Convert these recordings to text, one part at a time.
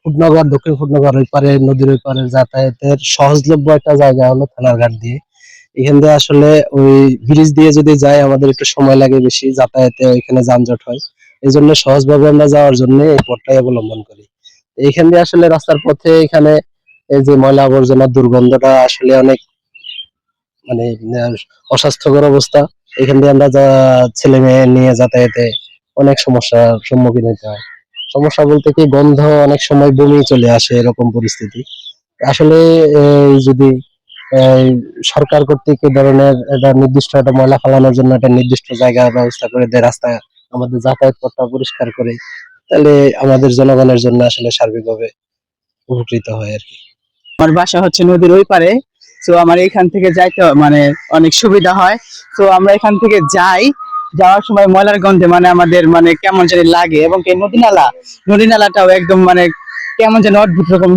ফুটনগর, দক্ষিণ ফুটনগর ওই পারে, নদীর ওই পারে যাতায়াতের সহজলভ্য একটা জায়গা হলো থানারঘাট দিয়ে। এখান দিয়ে আসলে ওই ব্রিজ দিয়ে যদি যাই আমাদের একটু সময় লাগে বেশি, যাতায়াতে ওইখানে যানজট হয়। এই জন্য সহজভাবে আমরা যাওয়ার জন্য এই পথটাই অবলম্বন করি। এইখান দিয়ে আসলে রাস্তার পথে এখানে এই যে ময়লা আবর্জনার দুর্গন্ধটা আসলে অনেক মানে অস্বাস্থ্যকর অবস্থা। এখান দিয়ে আমরা ছেলে মেয়ে নিয়ে যাতায়াতে অনেক সমস্যার সম্মুখীন হতে হয়। সমস্যা বলতে কি, গন্ধ, অনেক সময় বমি চলে আসে, এরকম পরিস্থিতি। আসলে যদি এই সরকার কর্তৃক এই ধরনের একটা নির্দিষ্ট একটা ময়লা ফেলানোর জন্য একটা নির্দিষ্ট জায়গা ব্যবস্থা করে দেয়, রাস্তা আমাদের যাতায়াত পথটা পরিষ্কার করে, তাহলে আমাদের জনগণের জন্য আসলে সার্বিকভাবে উপকৃত হয় আর কি। আমার বাসা হচ্ছে নদীর ওই পারে। তো আমার এখান থেকে যাইতে মানে অনেক সুবিধা হয়। তো আমরা এখান থেকে যাই, যাওয়ার সময় ময়লার গন্ধে মানে আমাদের মানে কেমন জানি লাগে, এবং এই নদী নালাটাও একদম মানে কেমন যেন অদ্ভুত রকম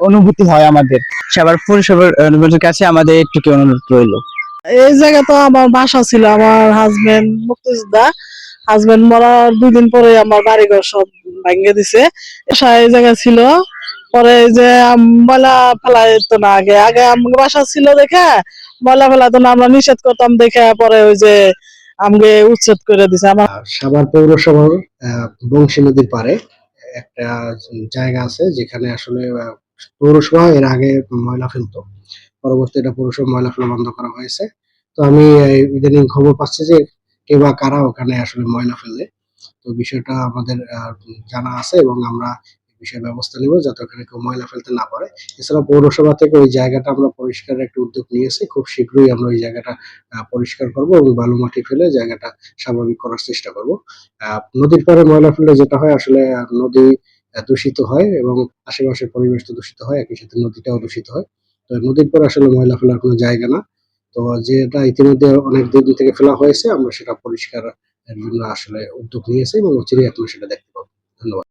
অনুভূতি হয় আমাদের। সবার পরিষেবার কাছে আমাদের একটু অনুরোধ রইলো। এই জায়গা তো আমার বাসা ছিল, আমার হাজবেন্ড মুক্তিযোদ্ধা, হাজবেন্ড মরার 2 দিন পরে আমার বাড়িঘর সব ভাঙিয়ে দিছে। বাসা এই জায়গা ছিল, পরে এই যে ময়লা ফেলাইতো না, আগে আগে আমার বাসা ছিল দেখে ময়লা ফেলাইতো না, আমরা নিষেধ করতাম দেখে পরে ওই যে আমাকে উচ্ছেদ করে দিছে। আমার সাভার পৌরসভার বংশী নদীর পাড়ে একটা জায়গা আছে যেখানে আসলে পৌরসভা এর আগে ময়লা ফেলতো, পরবর্তী এটা পৌরসভা ময়লা ফেলা বন্ধ করা হয়েছে। তো আমি ইদানিং খবর পাচ্ছি যে কে বা কারা ওখানে আসলে ময়লা ফেলে। তো বিষয়টা আমাদের জানা আছে এবং আমরা এই বিষয়ে ব্যবস্থা নিব যাতে ওখানে কেউ ময়লা ফেলতে না পারে। এছাড়া পৌরসভা থেকে ওই জায়গাটা আমরা পরিষ্কারের একটা উদ্যোগ নিয়েছি। খুব শীঘ্রই আমরা ওই জায়গাটা পরিষ্কার করব এবং বালু মাটি ফেলে জায়গাটা স্বাভাবিক করার চেষ্টা করব। নদীর পাড়ে ময়লা ফেললে যেটা হয় আসলে নদী দূষিত হয় এবং আশেপাশের পরিবেশ তো দূষিত হয়, একই সাথে নদীটাও দূষিত হয়। তো নদীর পাড়ে আসলে ময়লা ফেলার কোনো জায়গা না। তো যেটা ইতিমধ্যে অনেক দিন থেকে ফেলা হয়েছে, আমরা সেটা পরিষ্কার এর জন্য আসলে উদ্যোগ নিয়েছি এবং অচিরেই আপনারা সেটা দেখতে পাবেন। ধন্যবাদ।